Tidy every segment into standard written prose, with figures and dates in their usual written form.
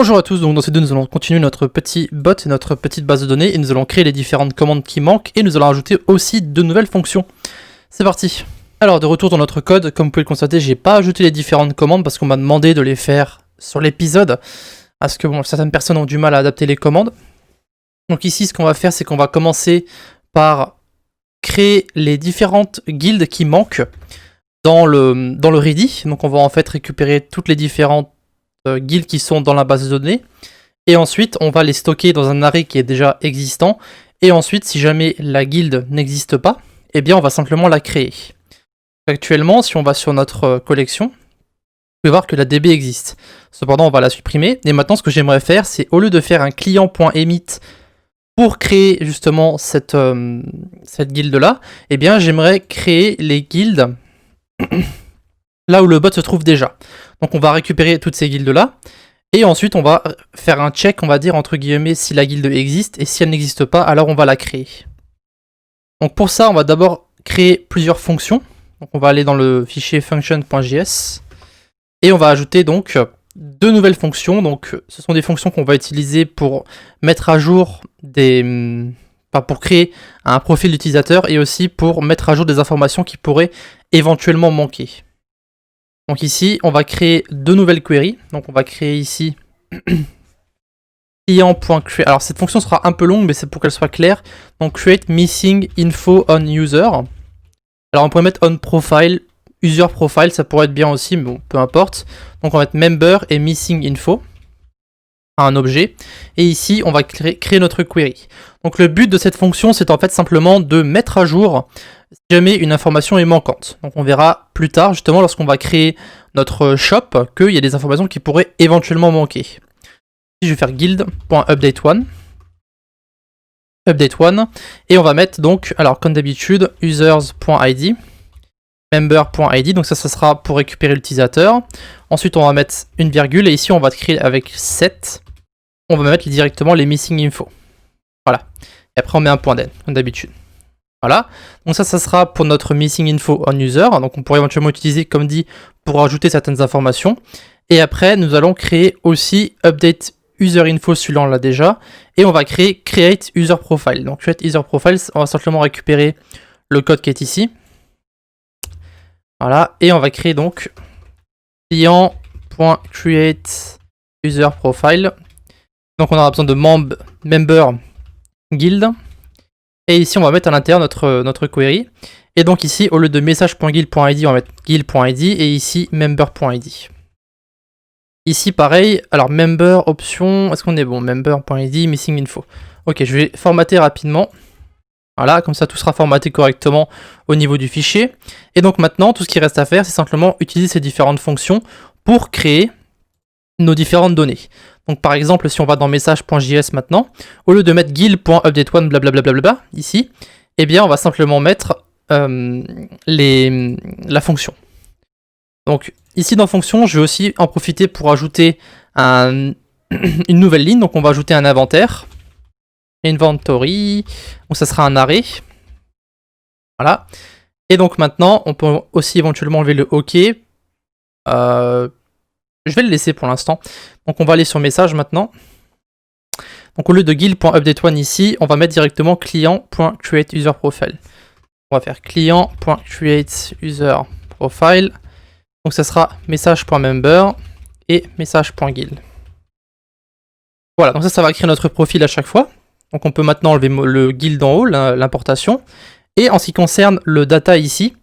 Bonjour à tous, donc dans ces deux nous allons continuer notre petit bot et notre petite base de données et nous allons créer les différentes commandes qui manquent et nous allons ajouter aussi de nouvelles fonctions. C'est parti. Alors de retour dans notre code, comme vous pouvez le constater, j'ai pas ajouté les différentes commandes parce qu'on m'a demandé de les faire sur l'épisode, parce que bon, certaines personnes ont du mal à adapter les commandes. Donc ici ce qu'on va faire c'est qu'on va commencer par créer les différentes guildes qui manquent dans le ready. Donc on va en fait récupérer toutes les différentes guildes qui sont dans la base de données et ensuite on va les stocker dans un array qui est déjà existant et ensuite si jamais la guilde n'existe pas, eh bien on va simplement la créer. Actuellement si on va sur notre collection, vous pouvez voir que la DB existe. Cependant on va la supprimer et maintenant ce que j'aimerais faire c'est au lieu de faire un client.emit pour créer justement cette guilde là, eh bien j'aimerais créer les guildes là où le bot se trouve déjà. Donc on va récupérer toutes ces guildes là, et ensuite on va faire un check, on va dire entre guillemets, si la guilde existe, et si elle n'existe pas, alors on va la créer. Donc pour ça, on va d'abord créer plusieurs fonctions. Donc on va aller dans le fichier function.js, et on va ajouter donc deux nouvelles fonctions. Donc ce sont des fonctions qu'on va utiliser pour mettre à jour pour créer un profil d'utilisateur, et aussi pour mettre à jour des informations qui pourraient éventuellement manquer. Donc ici, on va créer deux nouvelles queries. Donc on va créer ici client.create. Alors cette fonction sera un peu longue, mais c'est pour qu'elle soit claire. Donc create missing info on user. Alors on pourrait mettre on profile, user profile, ça pourrait être bien aussi, mais bon, peu importe. Donc on va mettre member et missing info, un objet. Et ici, on va créer notre query. Donc le but de cette fonction, c'est en fait simplement de mettre à jour si jamais une information est manquante. Donc on verra plus tard, justement, lorsqu'on va créer notre shop, qu'il y a des informations qui pourraient éventuellement manquer. Ici, je vais faire guild.update1, update1, et on va mettre donc, alors comme d'habitude, users.id, member.id, donc ça sera pour récupérer l'utilisateur. Ensuite, on va mettre une virgule, et ici, on va créer avec set, on va mettre directement les missing info. Voilà. Et après, on met un point d'N, comme d'habitude. Voilà, donc ça sera pour notre missing info on user, donc on pourrait éventuellement utiliser comme dit pour ajouter certaines informations. Et après nous allons créer aussi update user info, celui-là on l'a déjà, et on va créer create user profile. Donc create user profile, on va simplement récupérer le code qui est ici. Voilà, et on va créer donc client.create user profile. Donc on aura besoin de member guild. Et ici, on va mettre à l'intérieur notre query. Et donc ici, au lieu de message.guild.id, on va mettre guild.id et ici member.id. Ici, pareil. Alors, member option, est-ce qu'on est bon? Member.id, missing info. Ok, je vais formater rapidement. Voilà, comme ça, tout sera formaté correctement au niveau du fichier. Et donc maintenant, tout ce qui reste à faire, c'est simplement utiliser ces différentes fonctions pour créer nos différentes données. Donc par exemple, si on va dans message.js maintenant, au lieu de mettre guild.update1 blablabla ici, eh bien on va simplement mettre la fonction. Donc ici dans fonction, je vais aussi en profiter pour ajouter une nouvelle ligne. Donc on va ajouter un inventaire, inventory, donc ça sera un array. Voilà. Et donc maintenant, on peut aussi éventuellement enlever le OK. Je vais le laisser pour l'instant. Donc on va aller sur message maintenant. Donc au lieu de guild.update1 ici, on va mettre directement client.createUserProfile. On va faire client.createUserProfile. Donc ça sera message.member et message.guild. Voilà, donc ça va créer notre profil à chaque fois. Donc on peut maintenant enlever le guild en haut, l'importation. Et en ce qui concerne le data ici,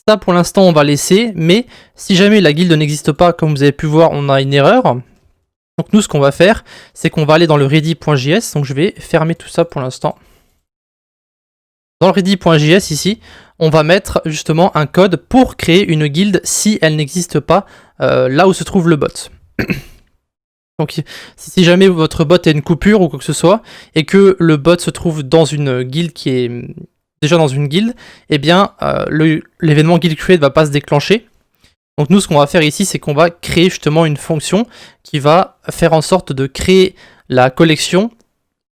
ça pour l'instant on va laisser, mais si jamais la guilde n'existe pas, comme vous avez pu voir, on a une erreur. Donc nous ce qu'on va faire, c'est qu'on va aller dans le ready.js, donc je vais fermer tout ça pour l'instant. Dans le ready.js ici, on va mettre justement un code pour créer une guilde si elle n'existe pas là où se trouve le bot. Donc si jamais votre bot a une coupure ou quoi que ce soit, et que le bot se trouve dans une guilde qui est déjà dans une guilde, eh bien l'événement guild create va pas se déclencher. Donc nous ce qu'on va faire ici, c'est qu'on va créer justement une fonction qui va faire en sorte de créer la collection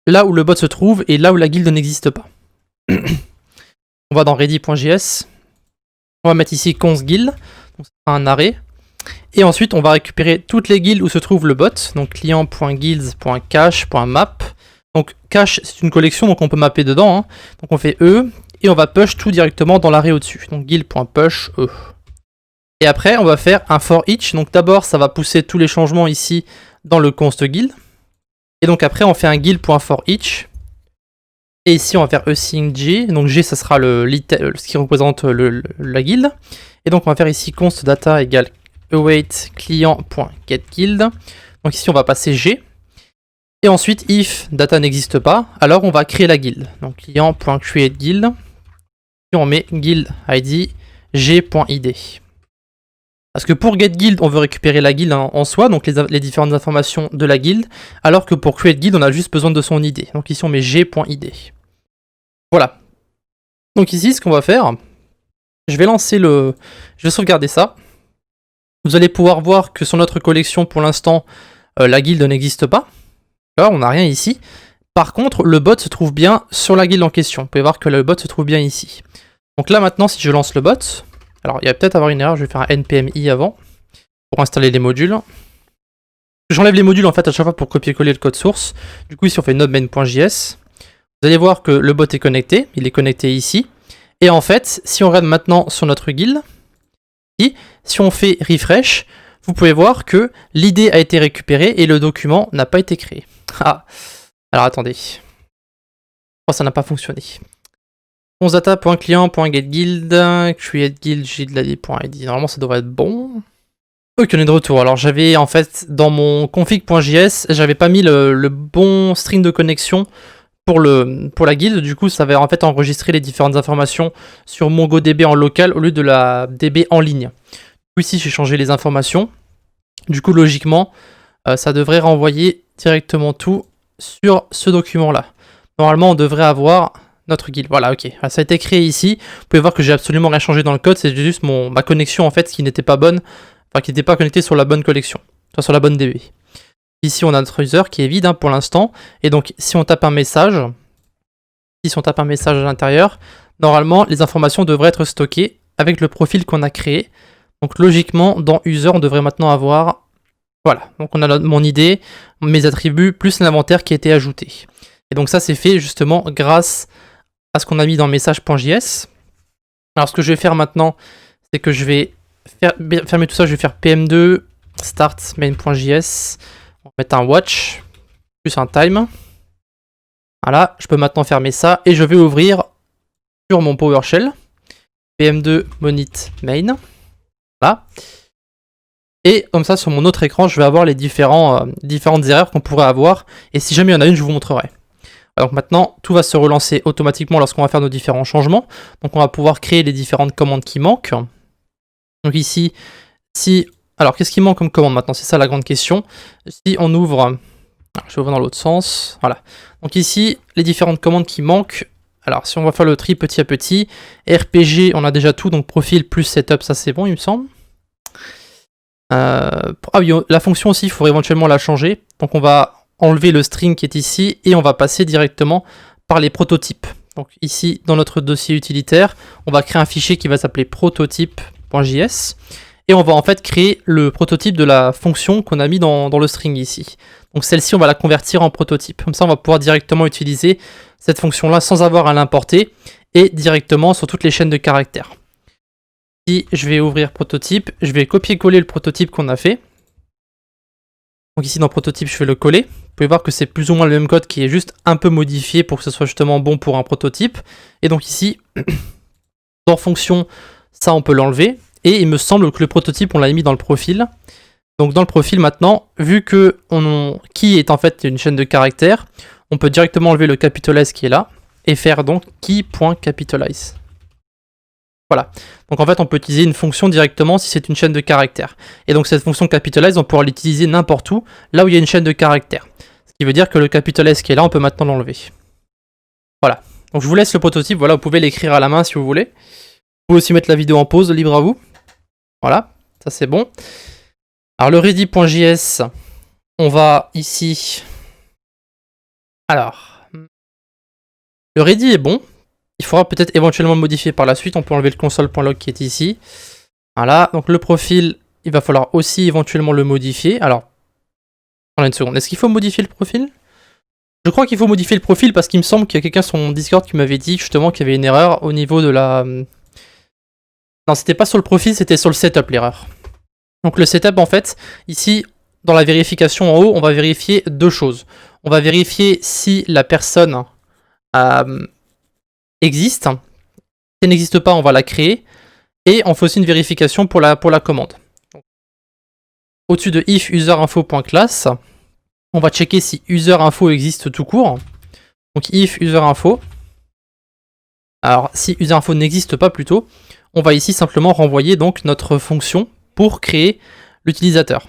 là où le bot se trouve et là où la guilde n'existe pas. On va dans ready.js, on va mettre ici const guild, donc ça sera un array, Et ensuite, on va récupérer toutes les guilds où se trouve le bot. Donc client.guilds.cache.map. Donc cache, c'est une collection, donc on peut mapper dedans. Hein. Donc on fait E, et on va push tout directement dans l'arrêt au-dessus. Donc guild.push E. Et après, on va faire un for each. Donc d'abord, ça va pousser tous les changements ici dans le const guild. Et donc après, on fait un guild.for each. Et ici, on va faire async G. Donc G, ça sera ce qui représente la guild. Et donc on va faire ici const data égale await client.getGuild. Donc ici, on va passer G. Et ensuite, if data n'existe pas, alors on va créer la guild. Donc client.createGuild. Et on met guild id g.id. Parce que pour getGuild, on veut récupérer la guild en soi, donc les différentes informations de la guild, alors que pour createGuild, on a juste besoin de son id. Donc ici, on met g.id. Voilà. Donc ici, ce qu'on va faire, je vais sauvegarder ça. Vous allez pouvoir voir que sur notre collection, pour l'instant, la guilde n'existe pas. Là, on n'a rien ici. Par contre, le bot se trouve bien sur la guilde en question. Vous pouvez voir que le bot se trouve bien ici. Donc là, maintenant, si je lance le bot, alors il va peut-être avoir une erreur, je vais faire un npmi avant, pour installer les modules. J'enlève les modules en fait à chaque fois pour copier-coller le code source. Du coup, ici, on fait node-main.js. Vous allez voir que le bot est connecté, il est connecté ici. Et en fait, si on regarde maintenant sur notre guild, si on fait refresh, vous pouvez voir que l'id a été récupérée et le document n'a pas été créé. Ah, alors attendez. Oh, ça n'a pas fonctionné. Data.client.getGuild, createGuild, guild.id. Normalement, ça devrait être bon. Ok, on est de retour. Alors, j'avais en fait dans mon config.js, j'avais pas mis le bon string de connexion pour la guilde. Du coup, ça va en fait enregistrer les différentes informations sur MongoDB en local au lieu de la DB en ligne. Du coup, ici, j'ai changé les informations. Du coup, logiquement, ça devrait renvoyer directement tout sur ce document-là. Normalement, on devrait avoir notre guild. Voilà, ok. Ça a été créé ici. Vous pouvez voir que j'ai absolument rien changé dans le code. C'est juste ma connexion, en fait, qui n'était pas bonne. Enfin, qui n'était pas connectée sur la bonne collection. Soit sur la bonne DB. Ici, on a notre user qui est vide hein, pour l'instant. Et donc, si on tape un message, à l'intérieur, normalement, les informations devraient être stockées avec le profil qu'on a créé. Donc, logiquement, dans user, on devrait maintenant avoir... Voilà, donc on a mon ID, mes attributs, plus l'inventaire qui a été ajouté. Et donc ça, c'est fait justement grâce à ce qu'on a mis dans message.js. Alors, ce que je vais faire maintenant, c'est que je vais fermer tout ça. Je vais faire pm2 start main.js. On va mettre un watch plus un time. Voilà, je peux maintenant fermer ça et je vais ouvrir sur mon PowerShell pm2 monit main. Voilà. Et comme ça, sur mon autre écran, je vais avoir les différentes erreurs qu'on pourrait avoir. Et si jamais il y en a une, je vous montrerai. Donc maintenant, tout va se relancer automatiquement lorsqu'on va faire nos différents changements. Donc on va pouvoir créer les différentes commandes qui manquent. Donc ici, alors qu'est-ce qui manque comme commande maintenant? C'est ça la grande question. Si on ouvre... Je vais ouvrir dans l'autre sens. Voilà. Donc ici, les différentes commandes qui manquent. Alors si on va faire le tri petit à petit. RPG, on a déjà tout. Donc profil plus setup, ça c'est bon, il me semble. Ah oui, la fonction aussi, il faudrait éventuellement la changer. Donc on va enlever le string qui est ici et on va passer directement par les prototypes. Donc ici, dans notre dossier utilitaire, on va créer un fichier qui va s'appeler prototype.js et on va en fait créer le prototype de la fonction qu'on a mis dans le string ici. Donc celle-ci, on va la convertir en prototype. Comme ça, on va pouvoir directement utiliser cette fonction-là sans avoir à l'importer et directement sur toutes les chaînes de caractères. Je vais ouvrir prototype, je vais copier-coller le prototype qu'on a fait. Donc ici dans prototype, je vais le coller. Vous pouvez voir que c'est plus ou moins le même code qui est juste un peu modifié pour que ce soit justement bon pour un prototype. Et donc ici, dans fonction, ça on peut l'enlever. Et il me semble que le prototype, on l'a mis dans le profil. Donc dans le profil maintenant, vu que key est en fait une chaîne de caractères, on peut directement enlever le capitalize qui est là et faire donc key.capitalize. Voilà, donc en fait on peut utiliser une fonction directement si c'est une chaîne de caractères. Et donc cette fonction capitalize, on pourra l'utiliser n'importe où, là où il y a une chaîne de caractères. Ce qui veut dire que le capitalize qui est là, on peut maintenant l'enlever. Voilà, donc je vous laisse le prototype, voilà, vous pouvez l'écrire à la main si vous voulez. Vous pouvez aussi mettre la vidéo en pause, libre à vous. Voilà, ça c'est bon. Alors le ready.js, on va ici... Alors, le ready est bon. Il faudra peut-être éventuellement le modifier par la suite. On peut enlever le console.log qui est ici. Voilà, donc le profil, il va falloir aussi éventuellement le modifier. Alors, attendez une seconde. Est-ce qu'il faut modifier le profil? Je crois qu'il faut modifier le profil parce qu'il me semble qu'il y a quelqu'un sur mon Discord qui m'avait dit justement qu'il y avait une erreur au niveau de la... Non, c'était pas sur le profil, c'était sur le setup l'erreur. Donc le setup, en fait, ici, dans la vérification en haut, on va vérifier deux choses. On va vérifier si la personne existe. Si elle n'existe pas, on va la créer. Et on fait aussi une vérification pour la commande. Au-dessus de if userinfo.class, on va checker si userinfo existe tout court. Donc if userinfo. Alors si userinfo n'existe pas plutôt, on va ici simplement renvoyer donc notre fonction pour créer l'utilisateur.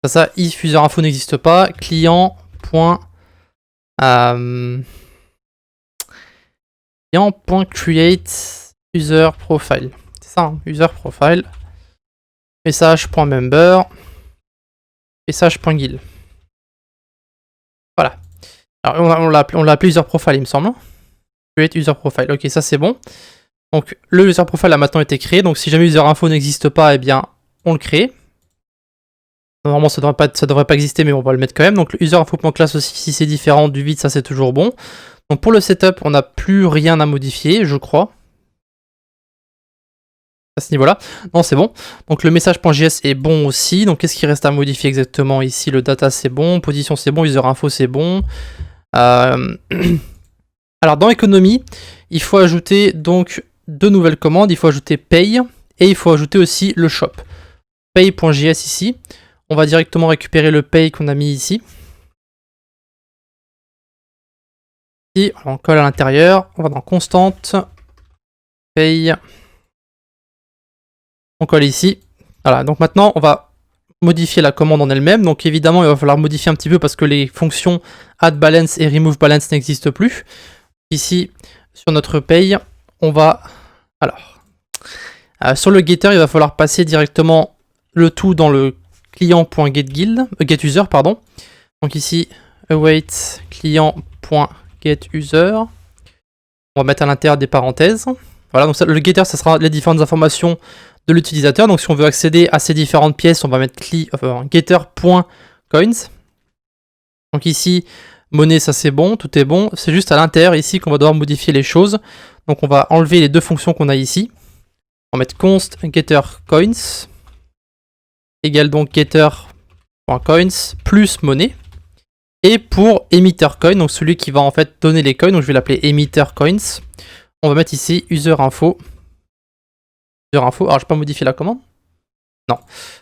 Ça, if userinfo n'existe pas, client.create user profile. C'est ça, hein, user profile. Message.member. Message.guild. Voilà. Alors on l'a appelé user profile, il me semble. Create user profile. Ok, ça c'est bon. Donc le user profile a maintenant été créé. Donc si jamais user info n'existe pas, eh bien on le crée. Normalement ça devrait pas exister, mais on va le mettre quand même. Donc le user info.class aussi, si c'est différent du vide, ça c'est toujours bon. Donc pour le setup, on n'a plus rien à modifier, je crois. À ce niveau-là. Non, c'est bon. Donc le message.js est bon aussi. Donc qu'est-ce qui reste à modifier exactement ici? Le data c'est bon, position c'est bon, user info c'est bon. Alors dans économie, il faut ajouter donc deux nouvelles commandes. Il faut ajouter pay et il faut ajouter aussi le shop. Pay.js ici. On va directement récupérer le pay qu'on a mis ici. Et on colle à l'intérieur. On va dans constante. Pay. On colle ici. Voilà, donc maintenant on va modifier la commande en elle-même. Donc évidemment il va falloir modifier un petit peu parce que les fonctions add balance et remove balance n'existent plus. Ici sur notre pay, on va... Alors, sur le getter, il va falloir passer directement le tout dans le client.getGuild, getUser, pardon. Donc ici, await client.getUser. On va mettre à l'intérieur des parenthèses. Voilà, donc ça, le getter, ça sera les différentes informations de l'utilisateur. Donc si on veut accéder à ces différentes pièces, on va mettre getter.coins. Donc ici, monnaie, ça c'est bon, tout est bon. C'est juste à l'intérieur ici qu'on va devoir modifier les choses. Donc on va enlever les deux fonctions qu'on a ici. On va mettre const getterCoins égale donc getter.coins plus monnaie. Et pour emitterCoin, donc celui qui va en fait donner les coins, donc je vais l'appeler emitterCoins, on va mettre ici userinfo. Userinfo, alors je vais pas modifier la commande. Non.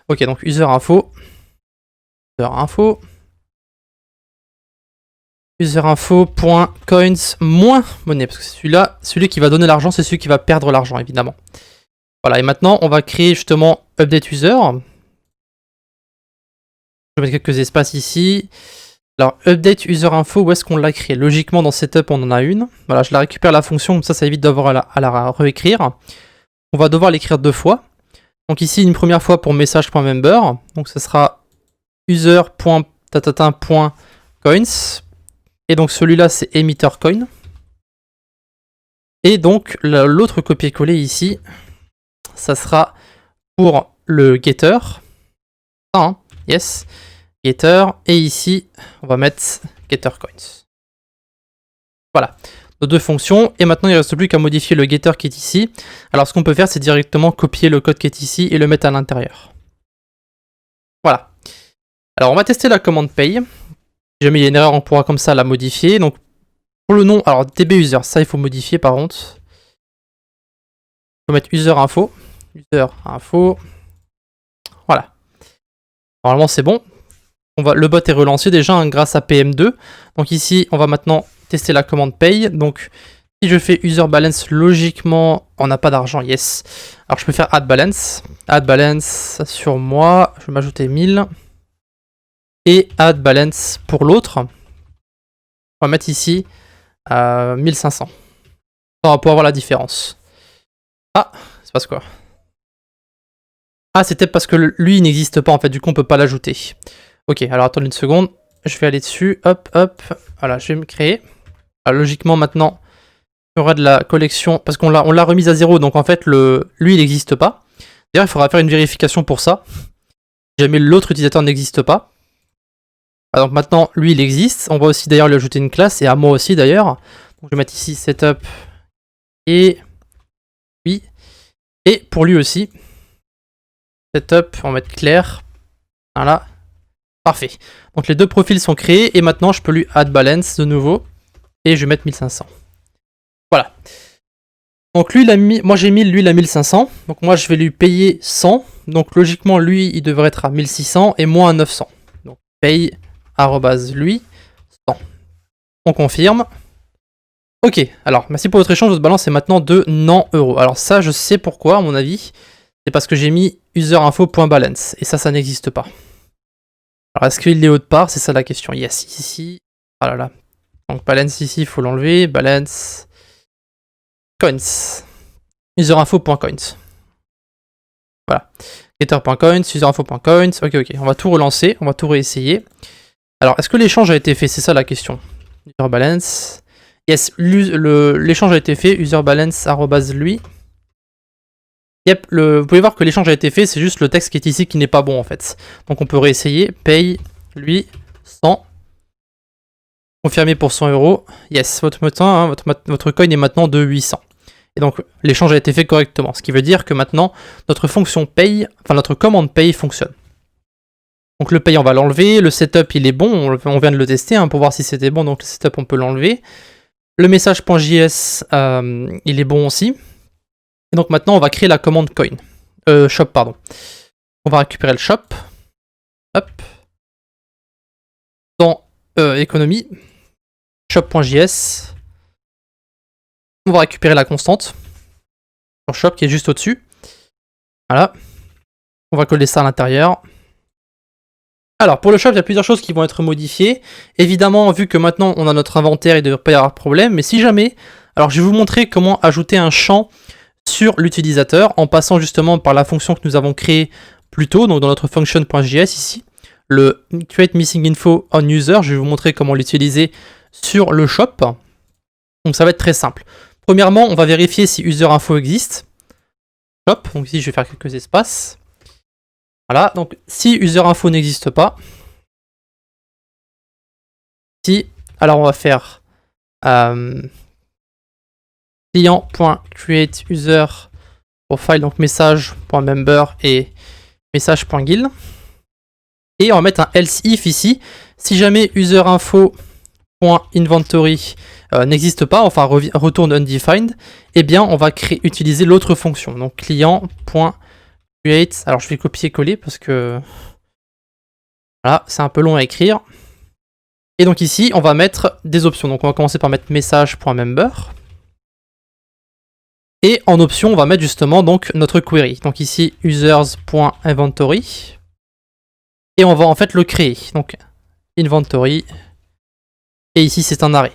Ok, donc userinfo. Userinfo. Userinfo.coins moins monnaie, parce que c'est celui-là, celui qui va donner l'argent, c'est celui qui va perdre l'argent, évidemment. Voilà, et maintenant, on va créer justement update user. Je vais mettre quelques espaces ici. Alors, update user info, où est-ce qu'on l'a créé? Logiquement, dans setup, on en a une. Voilà, je la récupère la fonction, comme ça évite d'avoir à la réécrire. On va devoir l'écrire deux fois. Donc ici, une première fois pour message.member. Donc, ce sera user.coins. Et donc, celui-là, c'est emitterCoin. Et donc, l'autre copier-coller ici, ça sera pour le getter. Ah, hein, yes. Getter, et ici, on va mettre getterCoins. Voilà, nos deux fonctions, et maintenant il ne reste plus qu'à modifier le getter qui est ici. Alors ce qu'on peut faire, c'est directement copier le code qui est ici et le mettre à l'intérieur. Voilà. Alors on va tester la commande pay. Si jamais il y a une erreur, on pourra comme ça la modifier. Donc pour le nom, alors dbuser, ça il faut modifier par contre. Il faut mettre userinfo. Userinfo. Voilà. Normalement c'est bon. Le bot est relancé déjà hein, grâce à PM2. Donc ici, on va maintenant tester la commande pay. Donc si je fais user balance, logiquement, on n'a pas d'argent, yes. Alors je peux faire add balance. Add balance sur moi, je vais m'ajouter 1000. Et add balance pour l'autre. On va mettre ici 1500. On va pouvoir voir la différence. Ah, c'est passe quoi? Ah, c'était parce que lui, il n'existe pas en fait, du coup on peut pas l'ajouter. Ok, alors attendez une seconde, je vais aller dessus, hop, hop, voilà, je vais me créer. Alors, logiquement maintenant, il y aura de la collection, parce qu'on l'a remise à 0, donc en fait, lui il n'existe pas. D'ailleurs, il faudra faire une vérification pour ça. Si jamais l'autre utilisateur n'existe pas. Donc maintenant, lui, il existe. On va aussi d'ailleurs lui ajouter une classe, et à moi aussi d'ailleurs. Donc, je vais mettre ici setup et lui. Et pour lui aussi, setup, on va mettre clair. Voilà. Parfait. Donc les deux profils sont créés, et maintenant je peux lui add balance de nouveau. Et je vais mettre 1500. Voilà. Donc lui, il a mis, moi j'ai mis, lui, il a 1500. Donc moi, je vais lui payer 100. Donc logiquement, lui, il devrait être à 1600 et moi à 900. Donc paye, lui, 100. On confirme. Ok, alors merci pour votre échange, votre balance est maintenant de non euros. Alors ça, je sais pourquoi, à mon avis. C'est parce que j'ai mis userinfo.balance. Et ça n'existe pas. Alors est-ce qu'il est autre part? C'est ça la question. Yes, ici. Ah là là. Donc balance ici, il faut l'enlever. Balance. Coins. Userinfo.coins. Voilà. Getter.coins, userinfo.coins. Ok, on va tout relancer, on va tout réessayer. Alors, est-ce que l'échange a été fait? C'est ça la question. User balance. Yes, l'échange a été fait. User balance lui. Yep, vous pouvez voir que l'échange a été fait, c'est juste le texte qui est ici qui n'est pas bon en fait. Donc on peut réessayer. Paye lui 100. Confirmé pour 100 euros. Yes, votre coin est maintenant de 800. Et donc l'échange a été fait correctement. Ce qui veut dire que maintenant notre fonction paye, enfin notre commande paye fonctionne. Donc le paye on va l'enlever. Le setup il est bon, on vient de le tester pour voir si c'était bon. Donc le setup on peut l'enlever. Le message.js il est bon aussi. Et donc maintenant on va créer la commande coin. Shop pardon. On va récupérer le shop. Hop. Dans économie. Shop.js. On va récupérer la constante. Sur shop qui est juste au-dessus. Voilà. On va coller ça à l'intérieur. Alors pour le shop, il y a plusieurs choses qui vont être modifiées. Évidemment, vu que maintenant on a notre inventaire, il ne devrait pas y avoir de problème. Mais si jamais, alors je vais vous montrer comment ajouter un champ sur l'utilisateur en passant justement par la fonction que nous avons créée plus tôt, donc dans notre function.js ici, le create missing info on user. Je vais vous montrer comment l'utiliser sur le shop. Donc ça va être très simple. Premièrement, on va vérifier si user info existe. Shop, donc ici je vais faire quelques espaces. Voilà, donc si user info n'existe pas, si, alors on va faire client.createUser profile, donc message.member et message.guild. Et on va mettre un else if ici. Si jamais userinfo.inventory n'existe pas, enfin retourne undefined, eh bien on va utiliser l'autre fonction. Donc client.create. Alors je vais copier-coller parce que voilà, c'est un peu long à écrire. Et donc ici, on va mettre des options. Donc on va commencer par mettre message.member. Et en option, on va mettre justement donc notre query. Donc ici, users.inventory. Et on va en fait le créer. Donc inventory. Et ici, c'est un arrêt.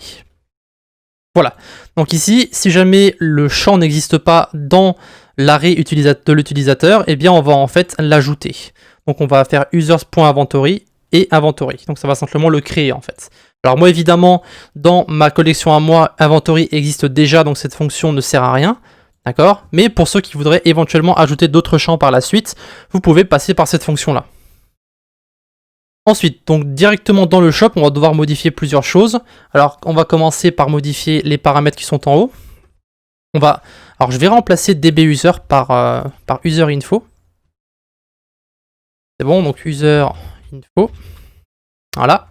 Voilà. Donc ici, si jamais le champ n'existe pas dans l'arrêt de l'utilisateur, eh bien on va en fait l'ajouter. Donc on va faire users.inventory et inventory. Donc ça va simplement le créer en fait. Alors moi évidemment, dans ma collection à moi, inventory existe déjà, donc cette fonction ne sert à rien. D'accord? Mais pour ceux qui voudraient éventuellement ajouter d'autres champs par la suite, vous pouvez passer par cette fonction-là. Ensuite, donc directement dans le shop, on va devoir modifier plusieurs choses. Alors, on va commencer par modifier les paramètres qui sont en haut. Alors, je vais remplacer dbuser par userinfo. C'est bon, donc userinfo. Voilà.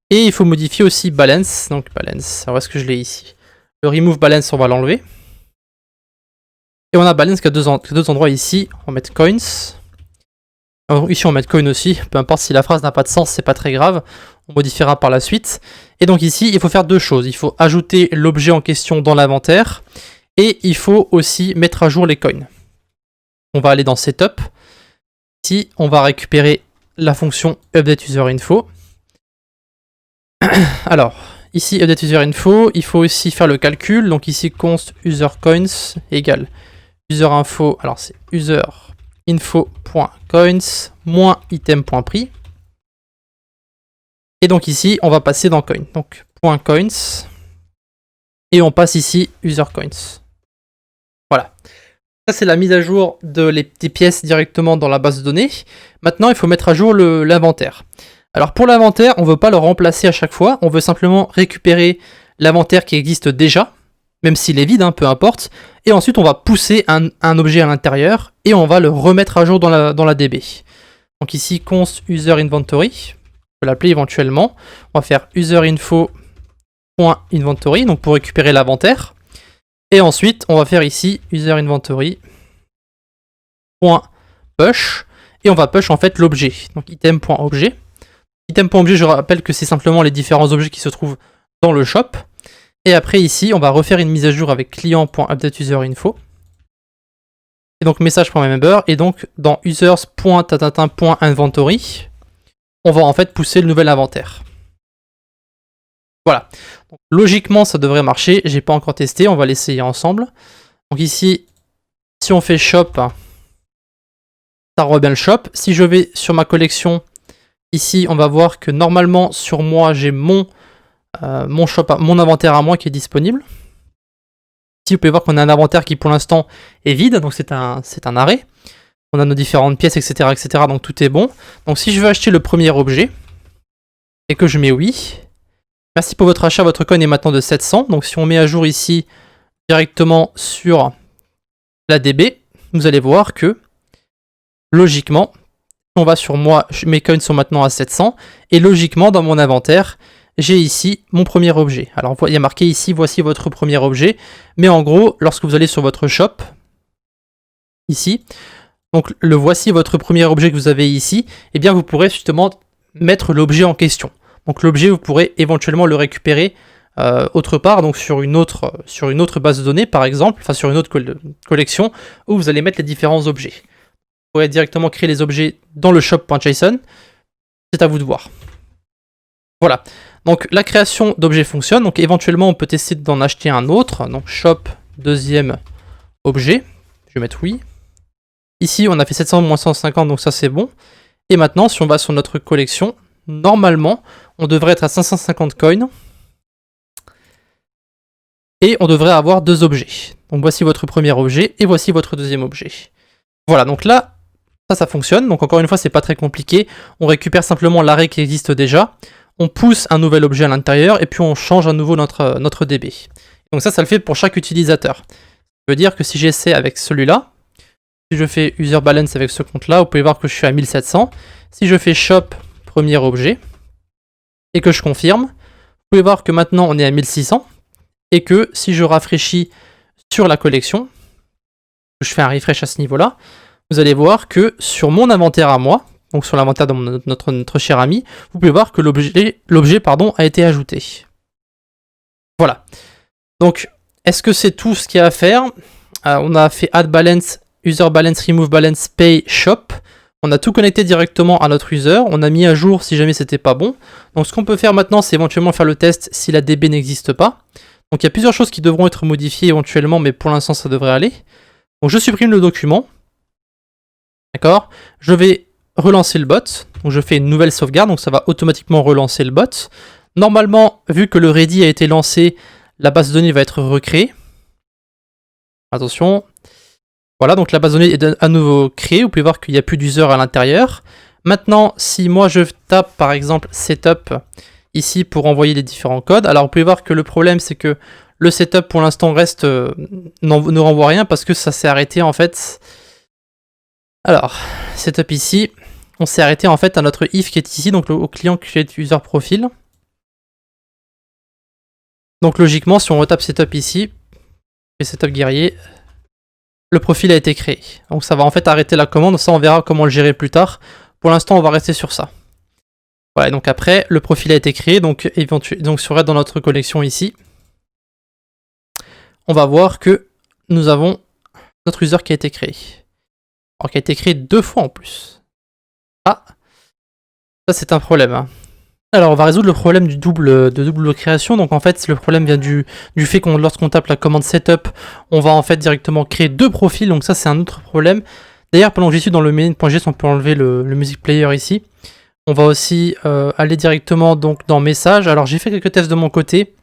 Et il faut modifier aussi balance. Donc balance, alors est-ce que je l'ai ici? Le remove balance, on va l'enlever. Et on a balance qui a deux endroits ici. On va mettre coins. Alors ici on va mettre coin aussi. Peu importe si la phrase n'a pas de sens, c'est pas très grave. On modifiera par la suite. Et donc ici, il faut faire deux choses. Il faut ajouter l'objet en question dans l'inventaire. Et il faut aussi mettre à jour les coins. On va aller dans Setup. Ici, on va récupérer la fonction UpdateUserInfo. Alors, ici, UpdateUserInfo, il faut aussi faire le calcul. Donc ici, const userCoins égale userinfo. Alors c'est userinfo.coins moins item.prix. Et donc ici, on va passer dans coin. Donc .coins. Et on passe ici userCoins. Voilà. Ça, c'est la mise à jour des pièces directement dans la base de données. Maintenant, il faut mettre à jour l'inventaire. Alors pour l'inventaire, on ne veut pas le remplacer à chaque fois, on veut simplement récupérer l'inventaire qui existe déjà, même s'il est vide, hein, peu importe, et ensuite on va pousser un objet à l'intérieur, et on va le remettre à jour dans la DB. Donc ici, const user inventory, on peut l'appeler éventuellement, on va faire userinfo.inventory, donc pour récupérer l'inventaire, et ensuite on va faire ici userinventory.push, et on va push en fait l'objet, donc item.objet. Item.objet, je rappelle que c'est simplement les différents objets qui se trouvent dans le shop. Et après ici, on va refaire une mise à jour avec client.updateUserInfo. Et donc message.member. Et donc dans users.inventory, on va en fait pousser le nouvel inventaire. Voilà. Donc, logiquement, ça devrait marcher. J'ai pas encore testé. On va l'essayer ensemble. Donc ici, si on fait shop, ça revient le shop. Si je vais sur ma collection, ici, on va voir que normalement, sur moi, j'ai mon inventaire à moi qui est disponible. Ici, vous pouvez voir qu'on a un inventaire qui, pour l'instant, est vide. Donc, c'est un arrêt. On a nos différentes pièces, etc., etc. Donc, tout est bon. Donc, si je veux acheter le premier objet et que je mets oui, merci pour votre achat. Votre coin est maintenant de 700. Donc, si on met à jour ici directement sur la DB, vous allez voir que, logiquement, on va sur moi, mes coins sont maintenant à 700, et logiquement, dans mon inventaire, j'ai ici mon premier objet. Alors, il y a marqué ici, voici votre premier objet, mais en gros, lorsque vous allez sur votre shop, ici, donc le voici votre premier objet que vous avez ici, et bien vous pourrez justement mettre l'objet en question. Donc l'objet, vous pourrez éventuellement le récupérer autre part, donc sur une autre base de données, par exemple, enfin sur une autre collection, où vous allez mettre les différents objets. Vous pouvez directement créer les objets dans le shop.json, c'est à vous de voir. Voilà, donc la création d'objets fonctionne, donc éventuellement on peut tester d'en acheter un autre, donc shop deuxième objet, je vais mettre oui. Ici on a fait 700 moins 150, donc ça c'est bon. Et maintenant si on va sur notre collection, normalement on devrait être à 550 coins. Et on devrait avoir deux objets. Donc voici votre premier objet et voici votre deuxième objet. Voilà, donc là, ça fonctionne. Donc encore une fois, c'est pas très compliqué. On récupère simplement l'arrêt qui existe déjà. On pousse un nouvel objet à l'intérieur et puis on change à nouveau notre DB. Donc ça le fait pour chaque utilisateur. Ça veut dire que si j'essaie avec celui-là, si je fais user balance avec ce compte-là, vous pouvez voir que je suis à 1700. Si je fais shop premier objet et que je confirme, vous pouvez voir que maintenant on est à 1600 et que si je rafraîchis sur la collection, je fais un refresh à ce niveau-là, vous allez voir que sur mon inventaire à moi, donc sur l'inventaire de notre cher ami, vous pouvez voir que l'objet a été ajouté. Voilà. Donc, est-ce que c'est tout ce qu'il y a à faire? On a fait add balance, user balance, remove balance, pay, shop. On a tout connecté directement à notre user. On a mis à jour si jamais c'était pas bon. Donc, ce qu'on peut faire maintenant, c'est éventuellement faire le test si la DB n'existe pas. Donc, il y a plusieurs choses qui devront être modifiées éventuellement, mais pour l'instant, ça devrait aller. Donc, je supprime le document. D'accord? Je vais relancer le bot. Donc, je fais une nouvelle sauvegarde. Donc, ça va automatiquement relancer le bot. Normalement, vu que le ready a été lancé, la base de données va être recréée. Attention. Voilà, donc la base de données est à nouveau créée. Vous pouvez voir qu'il n'y a plus d'user à l'intérieur. Maintenant, si moi je tape par exemple setup ici pour envoyer les différents codes, alors vous pouvez voir que le problème c'est que le setup pour l'instant reste ne renvoie rien parce que ça s'est arrêté en fait. Alors, setup ici, on s'est arrêté en fait à notre if qui est ici, donc au client create user profile. Donc logiquement, si on retape setup ici, et setup guerrier, le profil a été créé. Donc ça va en fait arrêter la commande, ça on verra comment le gérer plus tard. Pour l'instant, on va rester sur ça. Voilà, donc après, le profil a été créé, donc sur dans notre collection ici, on va voir que nous avons notre user qui a été créé. Alors qui a été créé 2 fois en plus. Ah, ça c'est un problème. Hein. Alors on va résoudre le problème de double création. Donc en fait le problème vient du fait que lorsqu'on tape la commande setup, on va en fait directement créer 2 profils. Donc ça c'est un autre problème. D'ailleurs pendant que j'y suis dans le main.js, on peut enlever le music player ici. On va aussi aller directement donc dans message. Alors j'ai fait quelques tests de mon côté.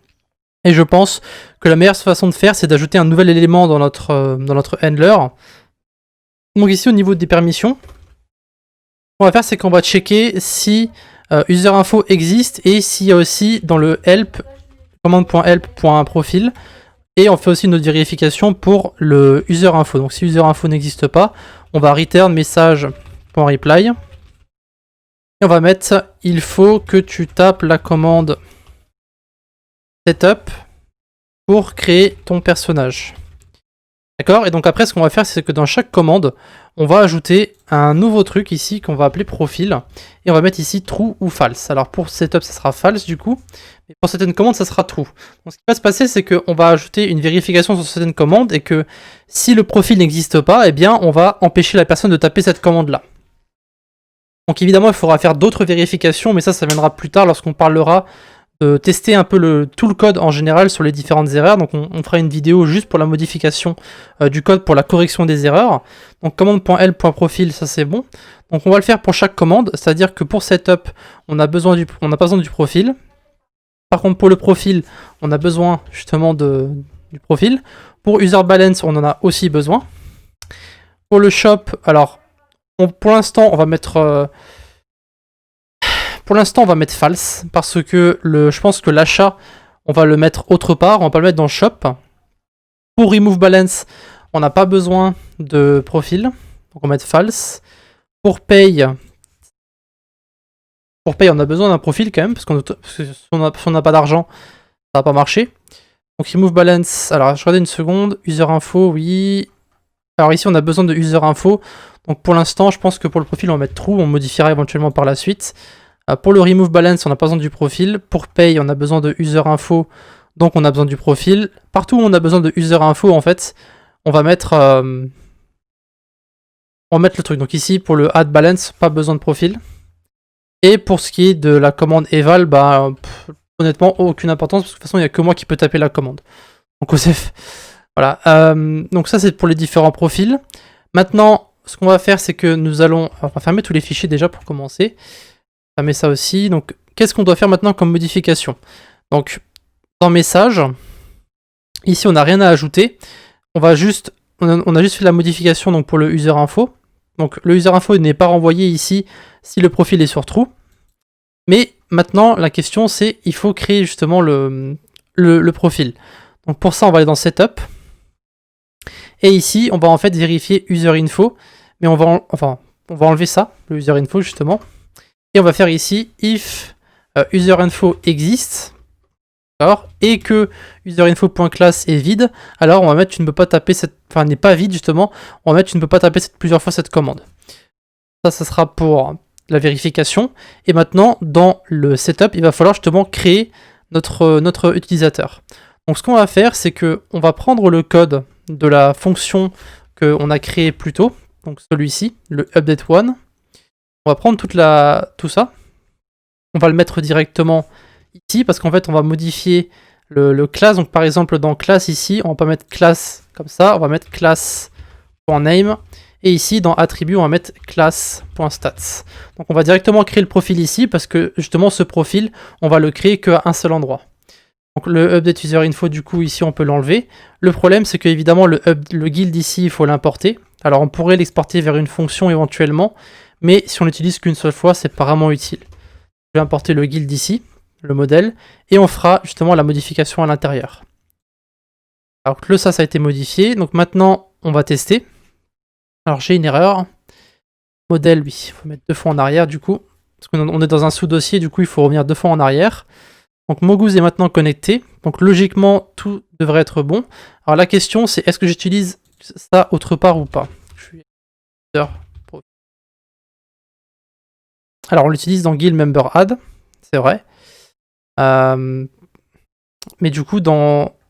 Et je pense que la meilleure façon de faire, c'est d'ajouter un nouvel élément dans notre handler. Donc ici, au niveau des permissions, ce qu'on va faire, c'est qu'on va checker si userinfo existe et s'il y a aussi dans le help, commande.help.profil. Et on fait aussi une autre vérification pour le userinfo. Donc si userinfo n'existe pas, on va return message.reply. Et on va mettre il faut que tu tapes la commande setup pour créer ton personnage. D'accord? Et donc après, ce qu'on va faire, c'est que dans chaque commande, on va ajouter un nouveau truc ici qu'on va appeler profil. Et on va mettre ici true ou false. Alors pour setup, ça sera false du coup. Mais pour certaines commandes, ça sera true. Donc ce qui va se passer, c'est qu'on va ajouter une vérification sur certaines commandes et que si le profil n'existe pas, eh bien on va empêcher la personne de taper cette commande-là. Donc évidemment, il faudra faire d'autres vérifications, mais ça viendra plus tard lorsqu'on parlera de tester un peu tout le code en général sur les différentes erreurs. Donc on fera une vidéo juste pour la modification du code pour la correction des erreurs. Donc commande.l.profil, ça c'est bon. Donc on va le faire pour chaque commande, c'est-à-dire que pour setup, on n'a pas besoin du profil. Par contre pour le profil, on a besoin justement du profil. Pour user balance, on en a aussi besoin. Pour le shop, alors pour l'instant on va mettre false, parce que je pense que l'achat, on va le mettre autre part, on va pas le mettre dans le shop. Pour remove balance, on n'a pas besoin de profil, donc on va mettre false. Pour pay, on a besoin d'un profil quand même, parce que si on n'a pas d'argent, ça va pas marcher. Donc remove balance, alors je regarde une seconde, user info, oui. Alors ici on a besoin de user info, donc pour l'instant je pense que pour le profil on va mettre true, on modifiera éventuellement par la suite. Pour le remove balance, on n'a pas besoin du profil. Pour pay, on a besoin de user info, donc on a besoin du profil. Partout où on a besoin de user info, en fait, on va mettre le truc. Donc ici, pour le add balance, pas besoin de profil. Et pour ce qui est de la commande eval, honnêtement, aucune importance, parce que de toute façon, il n'y a que moi qui peux taper la commande. Donc OSEF. Voilà. Donc ça, c'est pour les différents profils. Maintenant, ce qu'on va faire, c'est que on va fermer tous les fichiers déjà pour commencer. Fermer ça aussi. Donc, qu'est-ce qu'on doit faire maintenant comme modification? Donc, dans message, ici, on n'a rien à ajouter. On a juste fait la modification donc, pour le user info. Donc, le user info n'est pas renvoyé ici si le profil est sur true. Mais maintenant, la question, c'est il faut créer justement le profil. Donc, pour ça, on va aller dans Setup. Et ici, on va en fait vérifier user info. Mais on va enlever ça, le user info justement. Et on va faire ici if userinfo existe, et que userinfo.class est vide, alors on va mettre tu ne peux pas taper n'est pas vide justement, on va mettre tu ne peux pas taper plusieurs fois cette commande. Ça sera pour la vérification. Et maintenant, dans le setup, il va falloir justement créer notre utilisateur. Donc ce qu'on va faire, c'est que on va prendre le code de la fonction qu'on a créé plus tôt, donc celui-ci, le update one. On va prendre tout ça, on va le mettre directement ici, parce qu'en fait on va modifier le class. Donc par exemple dans class ici, on va pas mettre class comme ça, on va mettre class.name, et ici dans attribut on va mettre class.stats. Donc on va directement créer le profil ici, parce que justement ce profil, on va le créer qu'à un seul endroit. Donc le update user info, du coup ici on peut l'enlever. Le problème c'est que évidemment le guild ici, il faut l'importer. Alors on pourrait l'exporter vers une fonction éventuellement, mais si on l'utilise qu'une seule fois, c'est pas vraiment utile. Je vais importer le guild ici, le modèle, et on fera justement la modification à l'intérieur. Alors que ça a été modifié, donc maintenant on va tester. Alors j'ai une erreur. Modèle, oui, il faut mettre 2 fois en arrière du coup, parce qu'on est dans un sous-dossier, du coup il faut revenir 2 fois en arrière. Donc Mogoose est maintenant connecté, donc logiquement tout devrait être bon. Alors la question c'est est-ce que j'utilise ça autre part ou pas? Alors on l'utilise dans guild member add, c'est vrai. Mais du coup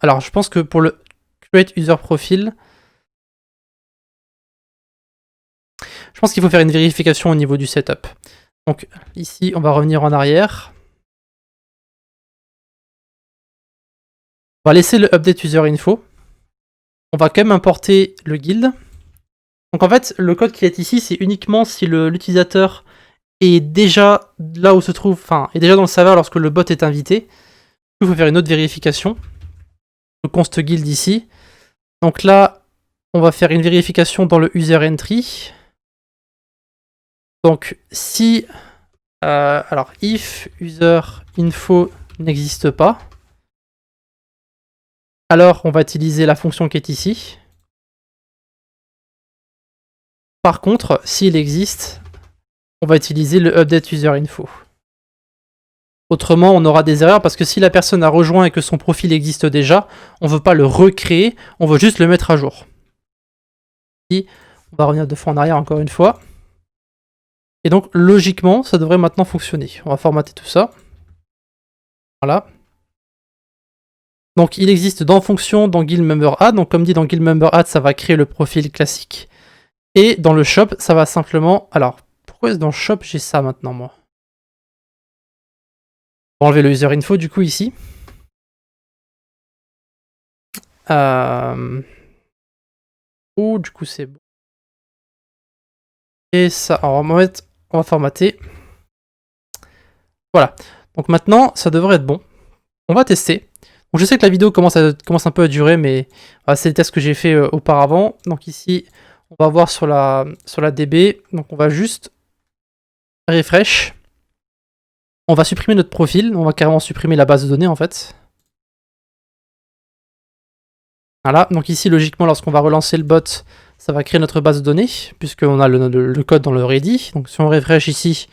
alors je pense que pour le create user profile, je pense qu'il faut faire une vérification au niveau du setup. Donc ici on va revenir en arrière. On va laisser le update user info. On va quand même importer le guild. Donc en fait le code qui est ici, c'est uniquement si l'utilisateur est déjà là où se trouve, est déjà dans le serveur lorsque le bot est invité. Il faut faire une autre vérification. const guild ici. Donc là, on va faire une vérification dans le user entry. Donc si alors if user info n'existe pas, alors on va utiliser la fonction qui est ici. Par contre, s'il existe, on va utiliser le update user info. Autrement, on aura des erreurs parce que si la personne a rejoint et que son profil existe déjà, on ne veut pas le recréer, on veut juste le mettre à jour. On va revenir 2 fois en arrière encore une fois. Et donc, logiquement, ça devrait maintenant fonctionner. On va formater tout ça. Voilà. Donc, il existe dans fonction, dans guild member add. Donc, comme dit dans guild member add, ça va créer le profil classique. Et dans le shop, ça va simplement... Alors, pourquoi est-ce que dans le shop, j'ai ça maintenant, moi? On va enlever le user info, du coup, ici. Oh, du coup, c'est bon. Et ça, alors, on va formater. Voilà. Donc maintenant, ça devrait être bon. On va tester. Donc je sais que la vidéo commence un peu à durer, mais c'est les tests que j'ai fait auparavant. Donc ici, on va voir sur la DB. Donc on va juste refresh. On va supprimer notre profil. On va carrément supprimer la base de données en fait. Voilà. Donc ici, logiquement, lorsqu'on va relancer le bot, ça va créer notre base de données, puisqu'on a le code dans le ready. Donc si on refresh ici,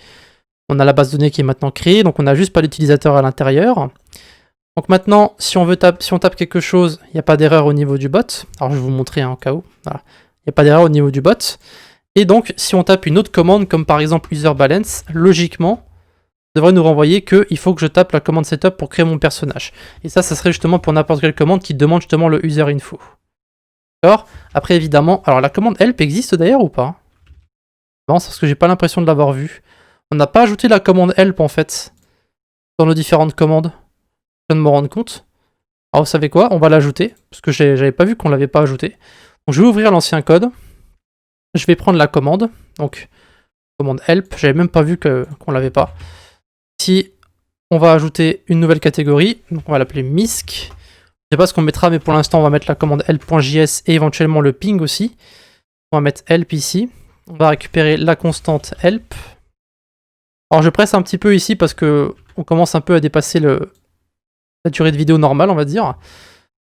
on a la base de données qui est maintenant créée. Donc on n'a juste pas l'utilisateur à l'intérieur. Donc maintenant, si on tape quelque chose, il n'y a pas d'erreur au niveau du bot. Alors je vais vous montrer en cas où. Voilà. Il n'y a pas d'erreur au niveau du bot. Et donc, si on tape une autre commande, comme par exemple user balance, logiquement, ça devrait nous renvoyer qu'il faut que je tape la commande setup pour créer mon personnage. Et ça serait justement pour n'importe quelle commande qui demande justement le user info. D'accord. Après, évidemment, alors la commande help existe d'ailleurs ou pas? Non, c'est parce que j'ai pas l'impression de l'avoir vue. On n'a pas ajouté la commande help en fait dans nos différentes commandes. Je viens de me rendre compte. Alors vous savez quoi? On va l'ajouter, parce que j'avais pas vu qu'on l'avait pas ajouté. Donc je vais ouvrir l'ancien code. Je vais prendre la commande. Donc, commande help, j'avais même pas vu qu'on l'avait pas. Ici, on va ajouter une nouvelle catégorie. Donc on va l'appeler misc. Je sais pas ce qu'on mettra, mais pour l'instant on va mettre la commande help.js et éventuellement le ping aussi. On va mettre help ici. On va récupérer la constante help. Alors je presse un petit peu ici parce que on commence un peu à dépasser la durée de vidéo normale, on va dire.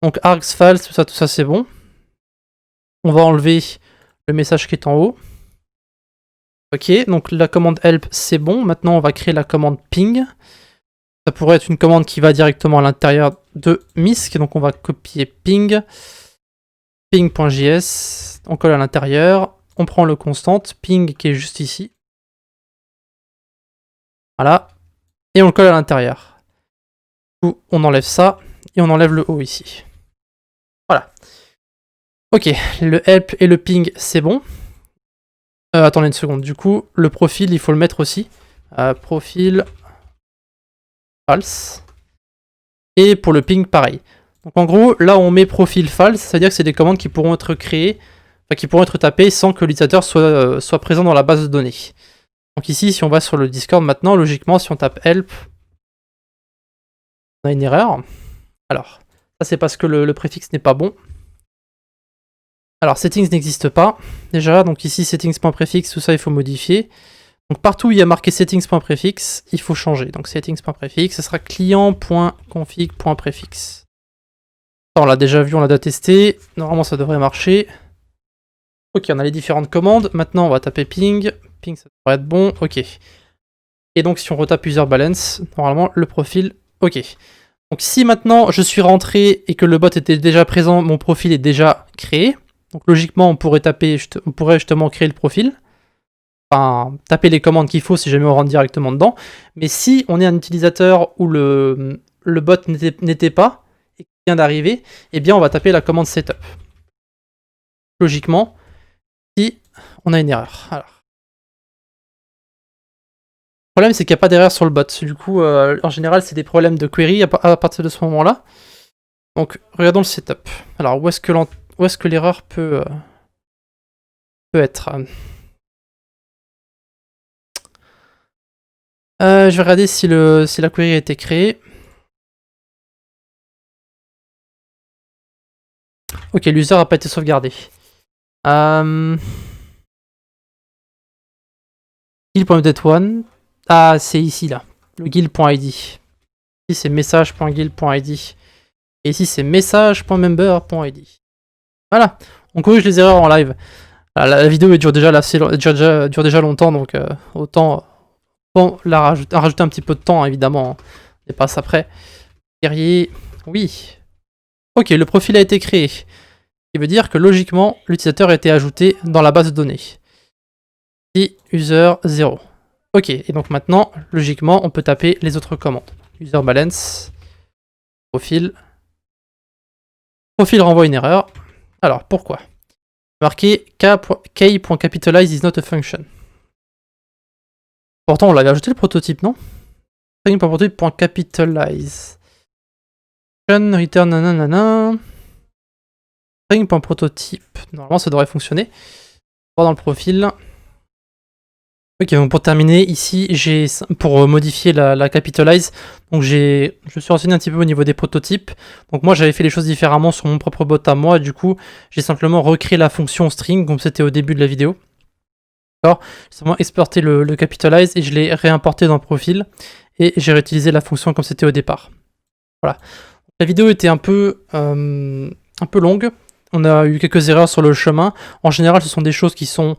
Donc args false, tout ça c'est bon. On va enlever le message qui est en haut. Ok, donc la commande help c'est bon. Maintenant on va créer la commande ping. Ça pourrait être une commande qui va directement à l'intérieur de misc. Donc on va copier ping. Ping.js. On colle à l'intérieur. On prend le constante ping qui est juste ici. Voilà. Et on le colle à l'intérieur. On enlève ça. Et on enlève le haut ici. Voilà. Ok, le help et le ping, c'est bon. Attendez une seconde. Du coup, le profil, il faut le mettre aussi. Profil false. Et pour le ping, pareil. Donc en gros, là on met profil false, c'est-à-dire que c'est des commandes qui pourront être créées, enfin qui pourront être tapées sans que l'utilisateur soit présent dans la base de données. Donc ici, si on va sur le Discord maintenant, logiquement, si on tape help, on a une erreur. Alors, ça c'est parce que le préfixe n'est pas bon. Alors, settings n'existe pas, déjà, donc ici, settings.préfixe, tout ça, il faut modifier. Donc partout où il y a marqué settings.préfixe, il faut changer. Donc settings.préfixe, ce sera client.config.préfixe. On l'a déjà vu, on l'a déjà testé. Normalement, ça devrait marcher. Ok, on a les différentes commandes. Maintenant, on va taper ping. Ping, ça devrait être bon. Ok. Et donc, si on retape user balance, normalement, le profil, ok. Donc si maintenant, je suis rentré et que le bot était déjà présent, mon profil est déjà créé. Donc logiquement, on pourrait justement créer le profil. Enfin, taper les commandes qu'il faut si jamais on rentre directement dedans. Mais si on est un utilisateur où le bot n'était pas, et qui vient d'arriver, eh bien on va taper la commande setup. Logiquement, si on a une erreur. Alors. Le problème, c'est qu'il n'y a pas d'erreur sur le bot. Du coup, en général, c'est des problèmes de query à partir de ce moment-là. Donc, regardons le setup. Alors, où est-ce que l'erreur peut être? Je vais regarder si la query a été créée. Ok, l'user n'a pas été sauvegardé. Guild.update1. Ah, c'est ici, là. Le guild.id. Ici, c'est message.guild.id. Et ici, c'est message.member.id. Voilà. On corrige les erreurs en live. La vidéo dure déjà longtemps, donc autant rajouter un petit peu de temps, évidemment. On passe après. Guerrier, oui. Ok, le profil a été créé. Ce qui veut dire que logiquement, l'utilisateur a été ajouté dans la base de données. Et user 0. Ok, et donc maintenant, logiquement, on peut taper les autres commandes. User balance, profil. Profil renvoie une erreur. Alors, pourquoi? Marqué key.capitalize is not a function. Pourtant, on l'avait ajouté le prototype, non? String.prototype.capitalize. Return nanana. String.prototype. Normalement, ça devrait fonctionner. On va dans le profil. Ok, donc pour terminer, ici, pour modifier la capitalize, donc je suis renseigné un petit peu au niveau des prototypes. Donc moi, j'avais fait les choses différemment sur mon propre bot à moi. Du coup, j'ai simplement recréé la fonction string, comme c'était au début de la vidéo. D'accord. J'ai simplement exporté le capitalize et je l'ai réimporté dans le profil. Et j'ai réutilisé la fonction comme c'était au départ. Voilà. La vidéo était un peu longue. On a eu quelques erreurs sur le chemin. En général, ce sont des choses qui sont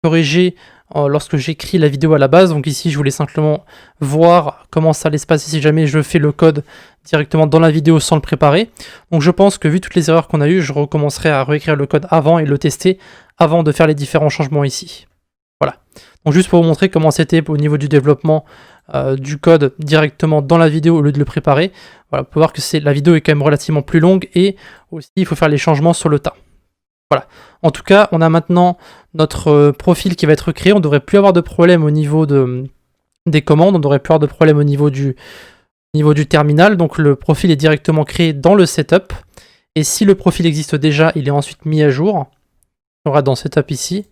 corrigées lorsque j'écris la vidéo à la base. Donc ici, je voulais simplement voir comment ça allait se passer si jamais je fais le code directement dans la vidéo sans le préparer. Donc je pense que vu toutes les erreurs qu'on a eues, je recommencerai à réécrire le code avant et le tester avant de faire les différents changements ici. Voilà. Donc juste pour vous montrer comment c'était au niveau du développement du code directement dans la vidéo au lieu de le préparer. Voilà, vous pouvez voir que la vidéo est quand même relativement plus longue et aussi il faut faire les changements sur le tas. Voilà. En tout cas, on a maintenant notre profil qui va être créé. On ne devrait plus avoir de problème au niveau des commandes. On ne devrait plus avoir de problème au niveau du terminal. Donc le profil est directement créé dans le setup. Et si le profil existe déjà, il est ensuite mis à jour. On aura dans setup ici.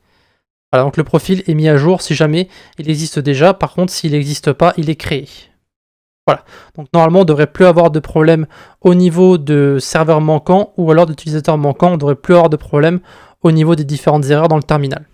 Voilà, donc le profil est mis à jour si jamais il existe déjà. Par contre, s'il n'existe pas, il est créé. Voilà. Donc normalement, on ne devrait plus avoir de problème au niveau de serveur manquant ou alors d'utilisateur manquant. On ne devrait plus avoir de problème au niveau des différentes erreurs dans le terminal.